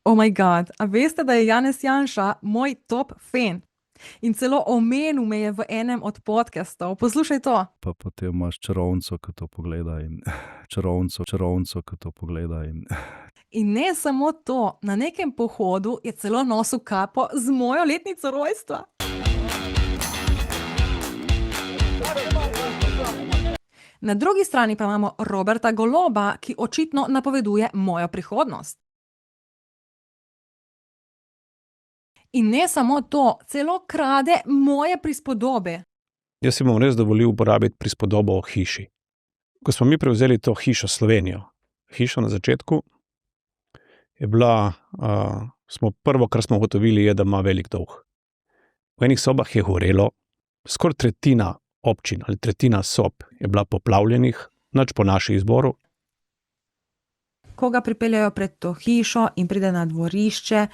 Oh my god, a veste, da je Janez Janša moj top fan? In celo omenil me je v enem od podcastov. Poslušaj to. Pa potem imaš čarovnico, ki to pogleda in čarovnico, ki to pogleda in... In ne samo to, na nekem pohodu je celo nosil kapo z mojo letnico rojstva. Na drugi strani pa imamo Roberta Goloba, ki očitno napoveduje mojo prihodnost. In ne samo to, celo krade moje prispodobe. Jaz si bom res dovolil uporabiti prispodobo o hiši. Ko smo mi prevzeli to hišo Slovenijo, hišo na začetku, je bila, prvo, kar smo ugotovili, je, da ima velik dolg. V enih sobah je gorelo, skoraj tretjina občin ali tretjina sob je bila poplavljenih, nič po našem izboru. Ko ga pripeljajo pred to hišo in pride na dvorišče,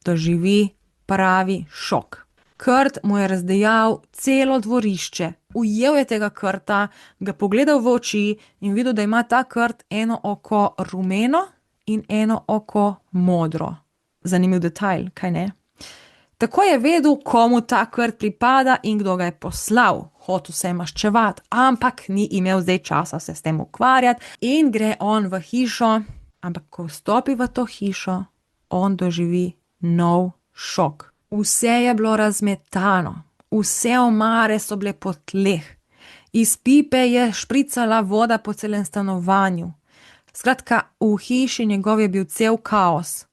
doživi pravi šok. Krt mu je razdejal celo dvorišče. Ujel je tega krta, ga pogledal v oči in videl, da ima ta krt eno oko rumeno in eno oko modro. Zanimiv detajl, kaj ne? Tako je vedel, komu ta krt pripada in kdo ga je poslal. Hotel se je maščevati, ampak ni imel zdaj časa se s tem ukvarjati in gre on v hišo. Ampak ko vstopi v to hišo, on doživi nov šok. Vse je bilo razmetano, vse omare so bile po tleh. Iz pipe je špricala voda po celem stanovanju. Skratka, v hiši njegov je bil cel kaos.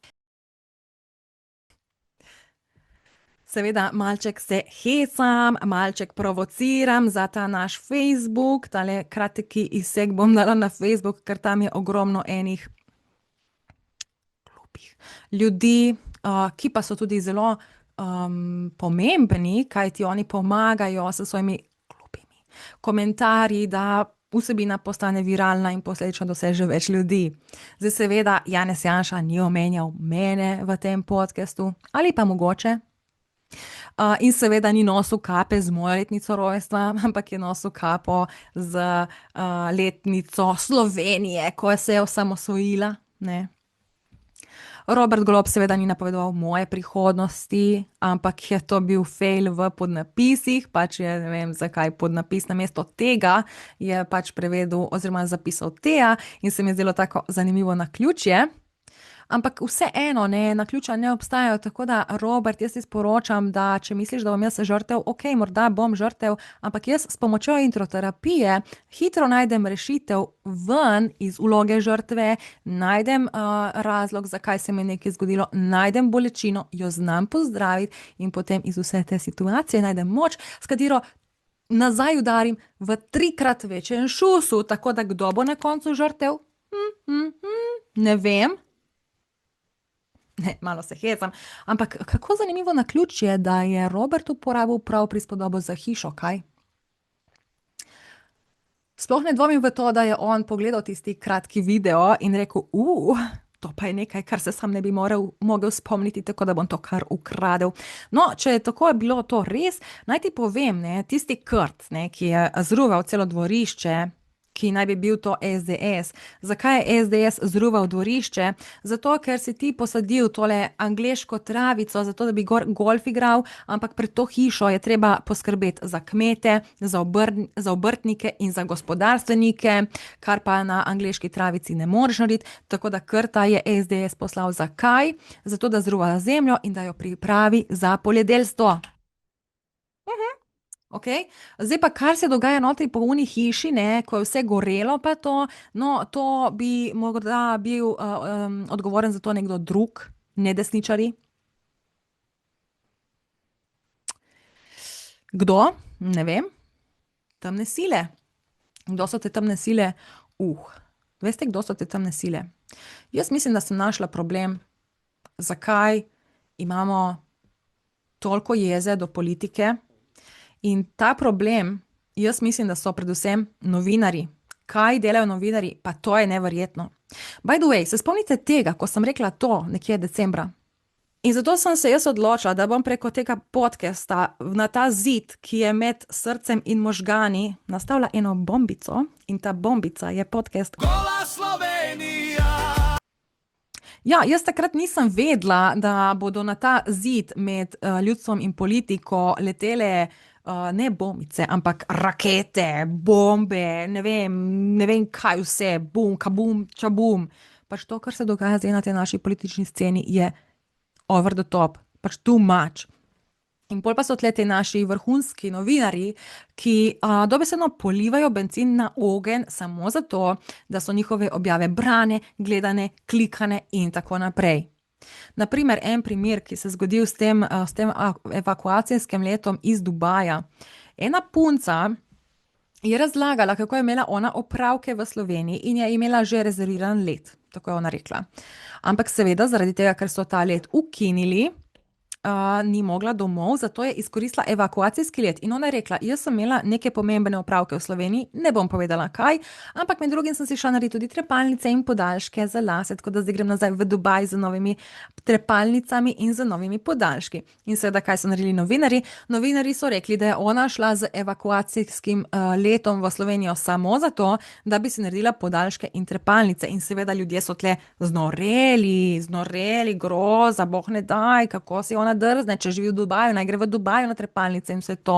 Seveda, malček se hecam, malček provociram za ta naš Facebook, tale kratki izsek bom dala na Facebook, ker tam je ogromno enih glupih ljudi, ki pa so tudi zelo pomembni, kajti oni pomagajo s svojimi glupimi komentarji, da vsebina postane viralna in posledično doseže več ljudi. Zdaj seveda Janez Janša ni omenjal mene v tem podcastu, ali pa mogoče. In seveda ni nosil kape z mojo letnico rojstva, ampak je nosil kapo z letnico Slovenije, ko se je osamosvojila, ne. Robert Golob seveda ni napovedoval moje prihodnosti, ampak je to bil fail v podnapisih, pač je, ne vem, zakaj podnapis namesto tega je pač prevedel oziroma zapisal Teja in se mi je zdelo tako zanimivo naključje. Ampak vseeno, ne, naključja ne obstajajo, tako da, Robert, jaz ti sporočam, da če misliš, da bom jaz žrtev, okej, morda bom žrtev, ampak jaz s pomočjo introterapije hitro najdem rešitev ven iz vloge žrtve, najdem razlog, zakaj se mi je nekaj zgodilo, najdem bolečino, jo znam pozdraviti in potem iz vse te situacije najdem moč, s katero nazaj udarim v 3-krat večjem šusu, tako da kdo bo na koncu žrtev? Ne vem. Ne, malo se hecam, ampak kako zanimivo naključje, da je Robert uporabil prav prispodobo za hišo, kaj? Sploh ne dvomim v to, da je on pogledal tisti kratki video in rekel, to pa je nekaj, kar se sam ne bi mogel spomniti, tako da bom to kar ukradel. No, če je tako bilo to res, naj ti povem, ne, tisti krt, ne, ki je zruval celo dvorišče, ki naj bi bil to SDS. Zakaj je SDS zruval dvorišče? Zato, ker si ti posadil tole angleško travico, zato da bi golf igral, ampak pred to hišo je treba poskrbeti za kmete, za obrtnike in za gospodarstvenike, kar pa na angleški travici ne moreš narediti, tako da krta je SDS poslal zakaj? Zato, da zruva zemljo in da jo pripravi za poljedelstvo. Okay. Zdaj pa, kar se dogaja notri po uni hiši, ne, ko je vse gorelo pa to, no, to bi morda bil odgovoren za to nekdo drug, ne desničarji. Kdo? Ne vem. Temne sile. Kdo so te temne sile? Veste, kdo so te temne sile? Jaz mislim, da sem našla problem, zakaj imamo toliko jeze do politike. In ta problem, jaz mislim, da so predvsem novinarji. Kaj delajo novinarji? Pa to je neverjetno. By the way, se spomnite tega, ko sem rekla to nekje decembra? In zato sem se jaz odločila, da bom preko tega podcasta na ta zid, ki je med srcem in možgani, nastavila eno bombico in ta bombica je podcast Gola Slovenija. Ja, jaz takrat nisem vedela, da bodo na ta zid med ljudstvom in politiko letele ne bombice, ampak rakete, bombe, ne vem kaj vse, bum, kabum, čabum. Pač to, kar se dogaja zdaj na tej naši politični sceni, je over the top, pač too much. In pol pa so tle ti naši vrhunski novinarji, ki dobesedno polivajo bencin na ogenj samo zato, da so njihove objave brane, gledane, klikane in tako naprej. Naprimer, en primer, ki se je zgodil s tem evakuacijskim letom iz Dubaja. Ena punca je razlagala, kako je imela ona opravke v Sloveniji in je imela že rezerviran let, tako je ona rekla. Ampak seveda zaradi tega, ker so ta let ukinili, ni mogla domov, zato je izkoristila evakuacijski let. In ona je rekla, jaz sem imela neke pomembne opravke v Sloveniji, ne bom povedala kaj, ampak med drugim sem si šla narediti tudi trepalnice in podaljške za lase, tako da zdaj grem nazaj v Dubaj z novimi trepalnicami in z novimi podaljški. In seveda, kaj so naredili novinarji? Novinarji so rekli, da je ona šla z evakuacijskim letom v Slovenijo samo zato, da bi si naredila podaljške in trepalnice. In seveda ljudje so tle znoreli, groza, boh ne daj, kako si ona drzne, če živi v Dubaju, naj gre v Dubaju na trepalnice in vse to.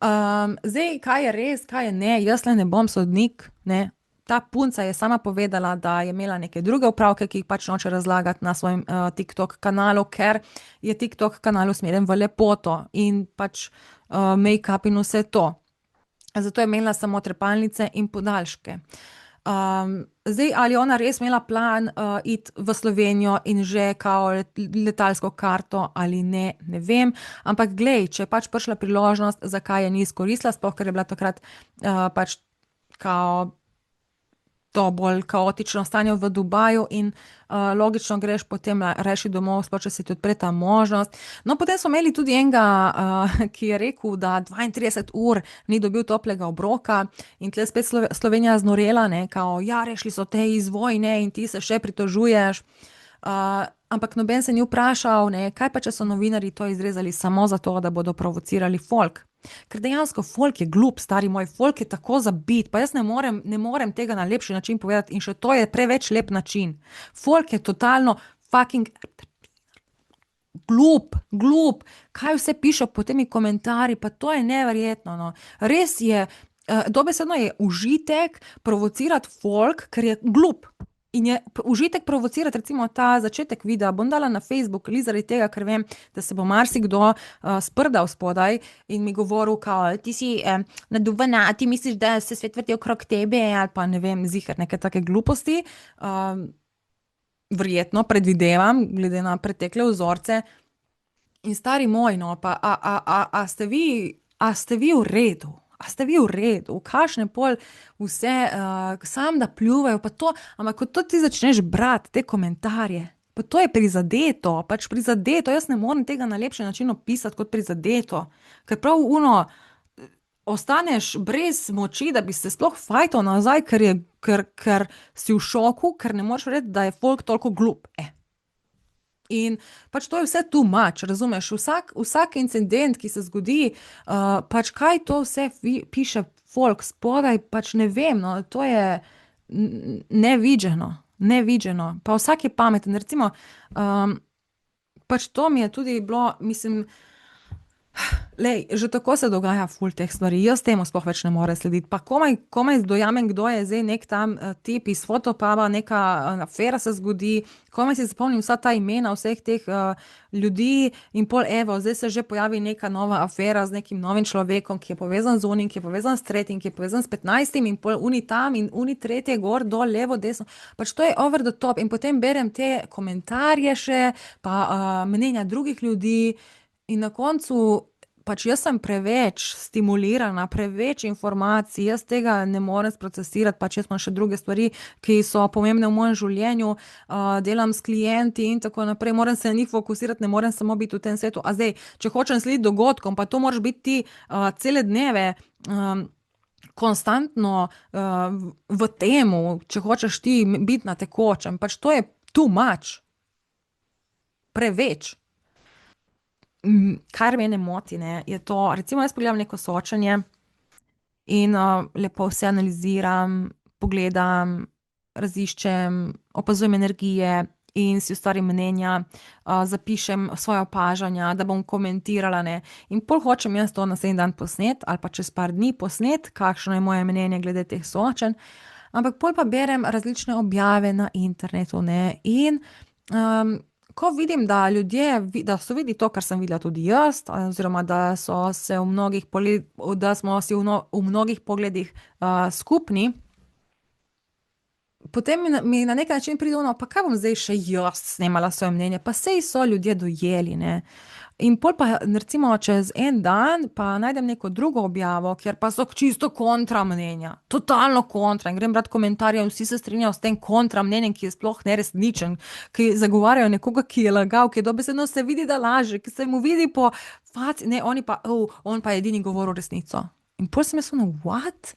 Zdaj, kaj je res, kaj je ne, jaz le ne bom sodnik, ne. Ta punca je sama povedala, da je imela neke druge opravke, ki jih pač noče razlagati na svojem TikTok kanalu, ker je TikTok kanal usmerjen v lepoto in pač make-up in vse to. Zato je imela samo trepalnice in podaljške. Zdaj, ali je ona res imela plan iti v Slovenijo in že kao letalsko karto ali ne, ne vem, ampak glej, če je pač prišla priložnost, zakaj je ni izkoristila, sploh ker je bila takrat pač kao to bolj kaotično stanje v Dubaju in logično greš potem reši domov, sploh če se ti odpre ta možnost. No, potem smo imeli tudi enega, ki je rekel, da 32 ur ni dobil toplega obroka in tle spet Slovenija znorela, ne, kao, ja, rešili so te iz vojne in ti se še pritožuješ. Ampak noben se ni vprašal, ne, kaj pa, če so novinarji to izrezali samo zato, da bodo provocirali folk. Ker dejansko folk je glup, stari moj, folk je tako zabit, pa jaz ne morem tega na lepši način povedati in še to je preveč lep način. Folk je totalno fucking glup, kaj vse piše pod temi komentarji, pa to je neverjetno, no. Res je, dobesedno je užitek provocirati folk, ker je glup. In je užitek provocirati, recimo ta začetek videa, bom dala na Facebook, ali zaradi tega, ker vem, da se bo marsikdo sprdal spodaj in mi govoril, kao, ti si naduvana, ti misliš, da se svet vrti okrog tebe, ali pa ne vem, ziher neke take gluposti. Verjetno, predvidevam, glede na pretekle vzorce. In stari moj, no, pa a ste vi v redu? A ste vi v redu? Kakšne pol vse, sam da pljuvajo, pa to, ampak ko to ti začneš brati, te komentarje, pa to je prizadeto, pač prizadeto, jaz ne morem tega na lepši način opisati kot prizadeto, ker prav ostaneš brez moči, da bi se sploh fajtal nazaj, ker si v šoku, ker ne moreš reči, da je folk toliko glup, In pač to je vse too much, razumeš, vsak incident, ki se zgodi, pač kaj to vse piše folk spodaj, pač ne vem, no, to je neviđeno, pa vsak je pameten, recimo, pač to mi je tudi bilo, mislim, lej, že tako se dogaja ful teh stvari, jaz temu sploh več ne morem slediti, pa komaj dojamem, kdo je zdaj nek tam tip iz Fotopuba, neka afera se zgodi, komaj si zapomnim vsa ta imena vseh teh ljudi in pol evo, zdaj se že pojavi neka nova afera z nekim novim človekom, ki je povezan z unim, ki je povezan s tretjim, ki je povezan s 15 in pol uni tam in uni tretje gor, dol, levo, desno, pač to je over the top in potem berem te komentarje še, pa mnenja drugih ljudi in na koncu pač jaz sem preveč stimulirana, preveč informacij, jaz tega ne morem sprocesirati, pač jaz imam še druge stvari, ki so pomembne v mojem življenju, delam s klienti in tako naprej, moram se na njih fokusirati, ne morem samo biti v tem svetu, a zdaj, če hočem slediti dogodkom, pa to moraš biti ti cele dneve konstantno v temu, če hočeš ti biti na tekočem, pač to je too much, preveč. Kar mene moti, ne, je to, recimo jaz pogledam neko soočenje in lepo vse analiziram, pogledam, raziščem, opazujem energije in si ustvarim mnenja, zapišem svoje opažanja, da bom komentirala, ne. In pol hočem jaz to naslednji dan posnet ali pa čez par dni posnet, kakšno je moje mnenje glede teh soočenj, ampak pol pa berem različne objave na internetu, ne, in ko vidim, da ljudje, da so videli to, kar sem videla tudi jaz, oziroma da so se da smo si v mnogih pogledih skupni, potem mi na neki način pride ono, pa kaj bom zdaj še jaz snemala svoje mnenje, pa sej so ljudje dojeli, ne. In pol pa recimo čez en dan pa najdem neko drugo objavo, kjer pa so čisto kontra mnenja, totalno kontra, in grem brat komentarje in vsi se strinjajo s tem kontra mnenjem, ki je sploh neresničen, ki zagovarjajo nekoga, ki je lagal, ki je dobesedno se vidi, da laže, ki se mu vidi po faci, ne, oni pa, on pa je edini govoril resnico. In pol sem jaz ono, what?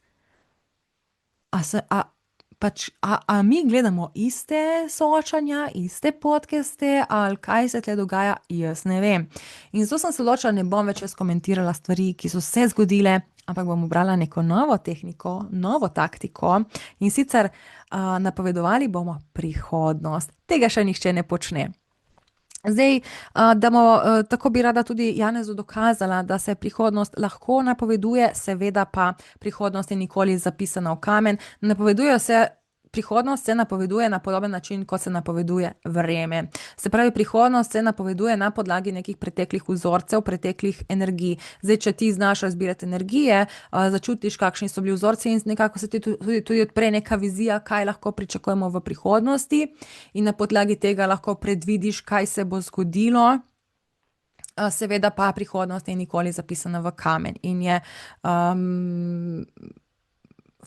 A mi gledamo iste soočanja, iste podcaste, ali kaj se tle dogaja, jaz ne vem. In zato sem se odločila, ne bom več jaz komentirala stvari, ki so se zgodile, ampak bom ubrala neko novo tehniko, novo taktiko, in sicer napovedovali bomo prihodnost. Tega še nihče ne počne. Zdaj, tako bi rada tudi Janezu dokazala, da se prihodnost lahko napoveduje, seveda pa prihodnost je nikoli zapisana v kamen. Prihodnost se napoveduje na podoben način, kot se napoveduje vreme. Se pravi, prihodnost se napoveduje na podlagi nekih preteklih vzorcev, preteklih energij. Zdaj, če ti znaš razbirati energije, začutiš, kakšni so bili vzorci, in nekako se ti tudi odpre neka vizija, kaj lahko pričakujemo v prihodnosti, in na podlagi tega lahko predvidiš, kaj se bo zgodilo. Seveda pa prihodnost je nikoli zapisana v kamen in je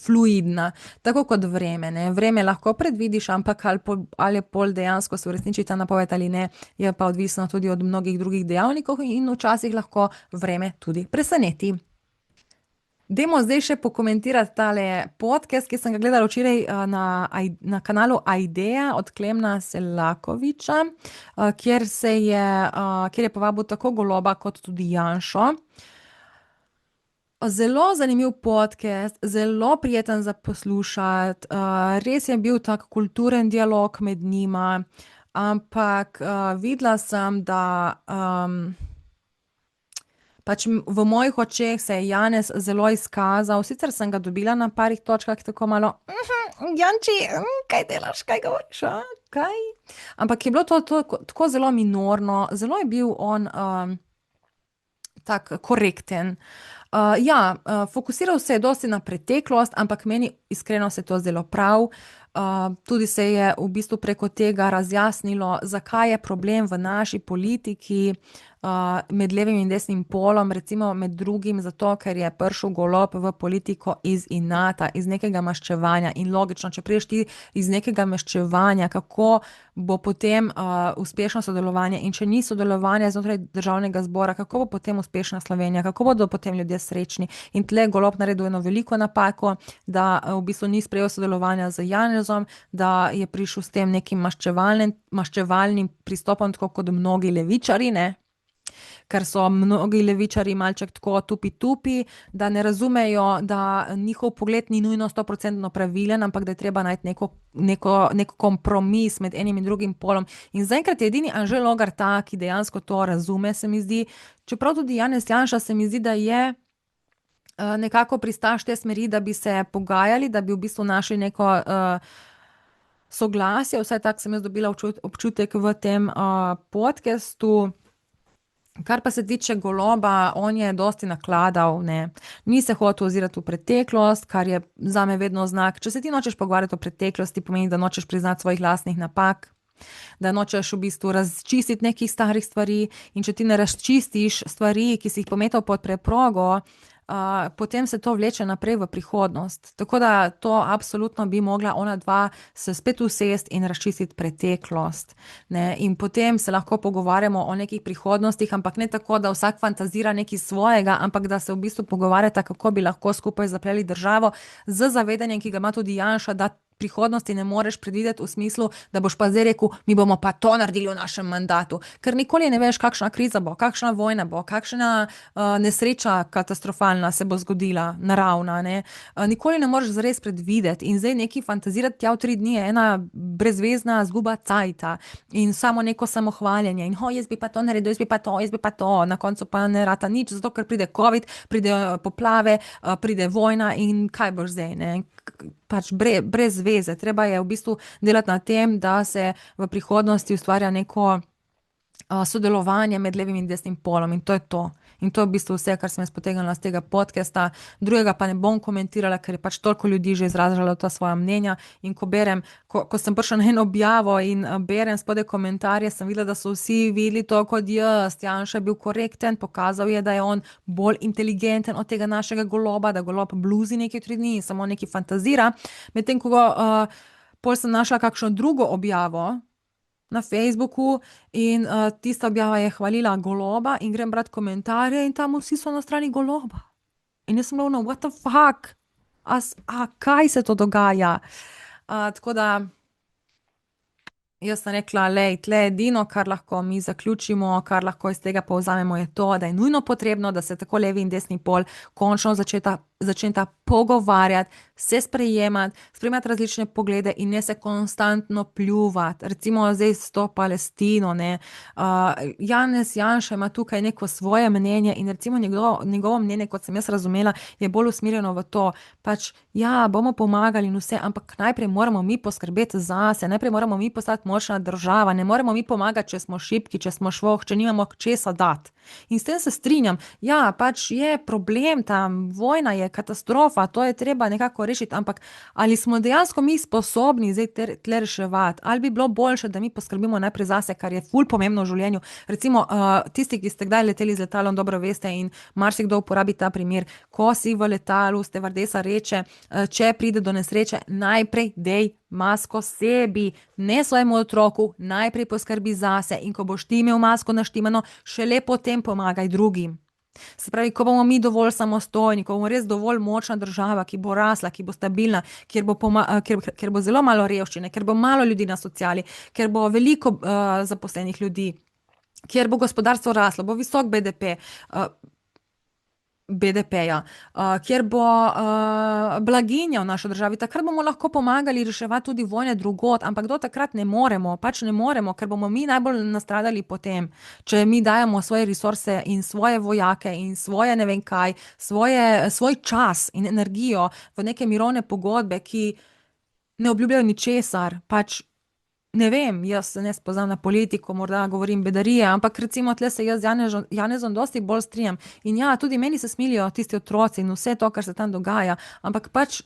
fluidna, tako kot vreme, ne. Vreme lahko predvidiš, ampak ali pol dejansko se uresniči ta napoved ali ne, je pa odvisno tudi od mnogih drugih dejavnikov in včasih lahko vreme tudi preseneti. Dajmo zdaj še pokomentirati tale podcast, ki sem ga gledala včeraj na kanalu Aideja od Klemna Selakoviča, kjer je povabil tako Goloba kot tudi Janšo. Zelo zanimiv podcast, zelo prijeten za poslušati, res je bil tak kulturen dialog med njima, ampak videla sem, da pač v mojih očeh se je Janez zelo izkazal, sicer sem ga dobila na parih točkah tako malo, Janči, kaj delaš, kaj govoriš, kaj? Ampak je bilo to tako zelo minorno, zelo je bil on tak korekten. Fokusiral se je dosti na preteklost, ampak meni iskreno se to zdelo prav. Tudi se je v bistvu preko tega razjasnilo, zakaj je problem v naši politiki med levim in desnim polom, recimo med drugim zato, ker je prišel Golob v politiko iz inata, iz nekega maščevanja, in logično, če prideš ti iz nekega maščevanja, kako bo potem uspešno sodelovanje, in če ni sodelovanja znotraj Državnega zbora, kako bo potem uspešna Slovenija, kako bodo potem ljudje srečni. In tle Golob naredil eno veliko napako, da v bistvu ni sprejel sodelovanja z Janezom, da je prišel s tem nekim maščevalnim pristopom, tako kot mnogi levičarji, ne. Ker so mnogi levičarji malček tako tupi, da ne razumejo, da njihov pogled ni nujno 100% pravilen, ampak da je treba najti nek kompromis med enim in drugim polom. In zaenkrat je edini Anže Logar ta, ki dejansko to razume, se mi zdi. Čeprav tudi Janez Janša se mi zdi, da je nekako pristaš te smeri, da bi se pogajali, da bi v bistvu našli neko soglasje, vsaj tako sem jaz dobila občutek v tem podcastu. Kar pa se tiče Goloba, on je dosti nakladal, ne. Ni se hotel ozirati v preteklost, kar je zame vedno znak. Če se ti nočeš pogovarjati o preteklosti, pomeni, da nočeš priznati svojih lastnih napak, da nočeš v bistvu razčistiti nekih starih stvari, in če ti ne razčistiš stvari, ki si jih pometal pod preprogo, potem se to vleče naprej v prihodnost. Tako da to absolutno bi mogla ona dva se spet usesti in razčistiti preteklost, ne. In potem se lahko pogovarjamo o nekih prihodnostih, ampak ne tako, da vsak fantazira nekaj svojega, ampak da se v bistvu pogovarjata, kako bi lahko skupaj zapleli državo, z zavedanjem, ki ga ima tudi Janša, da prihodnosti ne moreš predvideti v smislu, da boš pa zdaj rekel, mi bomo pa to naredili v našem mandatu. Ker nikoli ne veš, kakšna kriza bo, kakšna vojna bo, kakšna nesreča katastrofalna se bo zgodila, naravna, ne. Nikoli ne moreš zares predvideti in zdaj neki fantazirati tja v 3 dni je ena brezvezna zguba cajta in samo neko samohvaljenje in jaz bi pa to naredil, jaz bi pa to, na koncu pa ne rata nič, zato ker pride covid, pride poplave, pride vojna in kaj boš zdaj, ne. Pač brez veze. Treba je v bistvu delati na tem, da se v prihodnosti ustvarja neko sodelovanje med levim in desnim polom in to je to. In to je v bistvu vse, kar sem jaz potegnila z tega podcasta. Drugega pa ne bom komentirala, ker je pač toliko ljudi že izražalo ta svoja mnenja in ko berem, ko sem prišla na eno objavo in berem spodaj komentarje, sem videla, da so vsi videli to kot jaz. Janša je bil korekten, pokazal je, da je on bolj inteligenten od tega našega Goloba, da Golob bluzi nekaj 3 dni in samo nekaj fantazira. Medtem ko pol sem našla kakšno drugo objavo na Facebooku in tista objava je hvalila Goloba in grem brat komentarje in tam vsi so na strani Goloba. In jaz sem bila ono, what the fuck? Kaj se to dogaja? Tako da jaz sem rekla, tle edino, kar lahko mi zaključimo, kar lahko iz tega povzamemo, je to, da je nujno potrebno, da se tako levi in desni pol končno začneta pogovarjati, se sprejemati različne poglede in ne se konstantno pljuvati. Recimo zdaj s to Palestino, ne. Janez Janša ima tukaj neko svoje mnenje in recimo njegovo mnenje, kot sem jaz razumela, je bolj usmerjeno v to, pač ja, bomo pomagali in vse, ampak najprej moramo mi poskrbeti zase, najprej moramo mi postati močna država, ne moremo mi pomagati, če smo šibki, če smo švoh, če nimamo česa dati. In s tem se strinjam, ja, pač je problem tam, vojna je katastrofa, to je treba nekako rešiti, ampak ali smo dejansko mi sposobni zdaj tle reševati, ali bi bilo boljše, da mi poskrbimo najprej zase, kar je ful pomembno v življenju. Recimo, tisti, ki ste kdaj leteli z letalom, dobro veste in marsikdo uporabi ta primer, ko si v letalu, stevardesa reče, če pride do nesreče, najprej dej masko sebi, ne svojemu otroku, najprej poskrbi zase in ko boš ti imel masko naštimano, šele potem pomagaj drugim. Se pravi, ko bomo mi dovolj samostojni, ko bomo res dovolj močna država, ki bo rasla, ki bo stabilna, kjer bo zelo malo revščine, ker bo malo ljudi na sociali, ker bo veliko zaposlenih ljudi, kjer bo gospodarstvo raslo, bo visok BDP-ja, kjer bo blaginja v naši državi, takrat bomo lahko pomagali reševati tudi vojne drugod, ampak do takrat ne moremo, ker bomo mi najbolj nastradali potem, če mi dajemo svoje resurse in svoje vojake in svoje ne vem kaj, svoj čas in energijo v neke mirovne pogodbe, ki ne obljubljajo ničesar, pač ne vem, jaz se ne spoznam na politiko, morda govorim bedarije, ampak recimo tle se jaz z Janezom dosti bolj strinjam. In ja, tudi meni se smilijo tisti otroci in vse to, kar se tam dogaja, ampak pač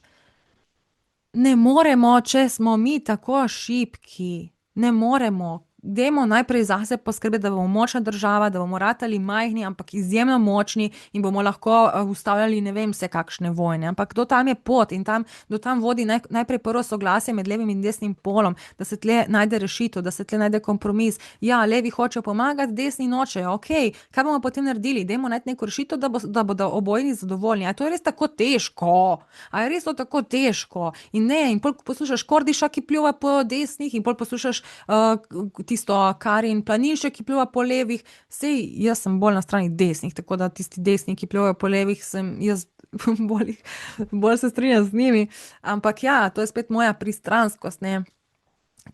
ne moremo, če smo mi tako šibki, ne moremo. Dajmo najprej zase poskrbeti, da bomo močna država, da bomo ratali majhni, ampak izjemno močni in bomo lahko ustavljali ne vem vse kakšne vojne. Ampak do tam je pot in do tam vodi najprej prvo soglasje med levim in desnim polom, da se tle najde rešitev, da se tle najde kompromis. Ja, levi hočejo pomagati, desni nočejo, okej, kaj bomo potem naredili? Dajmo najti neko rešitev, da bodo obojni zadovoljni. A to je res tako težko? A je res to tako težko? In ne, in pol poslušaš Kordiša, ki pljuva po desnih in pol poslušaš tisto Karin Planinšek, ki pljuva po levih, sej jaz sem bolj na strani desnih, tako da tisti desni, ki pljuvajo po levih, sem jaz bolj se strinjam z njimi, ampak ja, to je spet moja pristranskost, ne,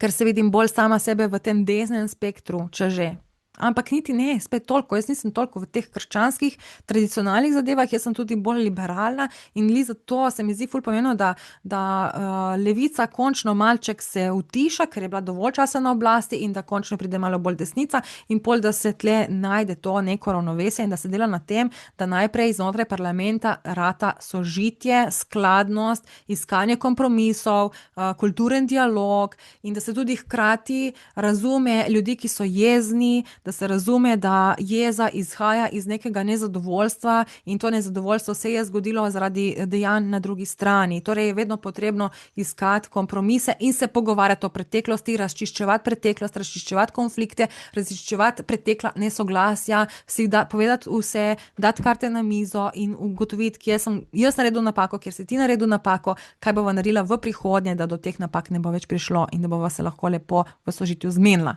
ker se vidim bolj sama sebe v tem desnem spektru, če že. Ampak niti ne, spet toliko, jaz nisem toliko v teh krščanskih tradicionalnih zadevah, jaz sem tudi bolj liberalna in zato se mi zdi ful pomembno, da levica končno malček se utiša, ker je bila dovolj časa na oblasti in da končno pride malo bolj desnica in pol, da se tle najde to neko ravnovesje in da se dela na tem, da najprej znotraj parlamenta rata sožitje, skladnost, iskanje kompromisov, kulturen dialog in da se tudi hkrati razume ljudi, ki so jezni, da da se razume, da jeza izhaja iz nekega nezadovoljstva in to nezadovoljstvo se je zgodilo zaradi dejanj na drugi strani. Torej je vedno potrebno iskati kompromise in se pogovarjati o preteklosti, razčiščevati preteklost, razčiščevati konflikte, razčiščevati pretekla nesoglasja, si povedati vse, dati karte na mizo in ugotoviti, kje sem jaz naredil napako, kjer si ti naredil napako, kaj bova naredila v prihodnje, da do teh napak ne bo več prišlo in da bova se lahko lepo v sožitju zmenila.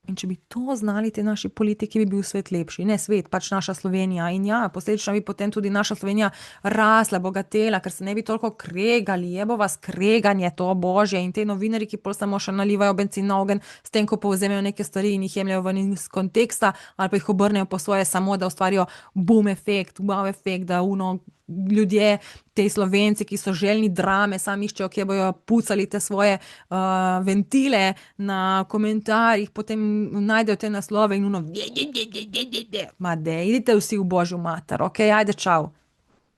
In če bi to znali ti naši politiki, bi bil svet lepši. Ne svet, pač naša Slovenija. In ja, posledično bi potem tudi naša Slovenija rasla, bogatela, ker se ne bi toliko kregali, jebo vas kreganje, to božje. In te novinarji, ki pol samo še nalivajo bencin na ogenj, s tem, ko povzemajo neke stvari in jih jemljajo ven iz konteksta, ali pa jih obrnejo po svoje samo, da ustvarijo boom efekt, wow efekt, da ljudje, te Slovenci, ki so željni drame, sami iščejo, kje bojo pucali te svoje ventile na komentarjih, potem najdejo te naslove in ma dej, idite vsi v božjo mater, ok, ajde, čau.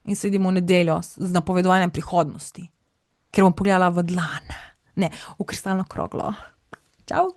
In se vidimo v nedeljo z napovedovanjem prihodnosti, ker bom pogledala v dlan, ne, v kristalno kroglo. Čau.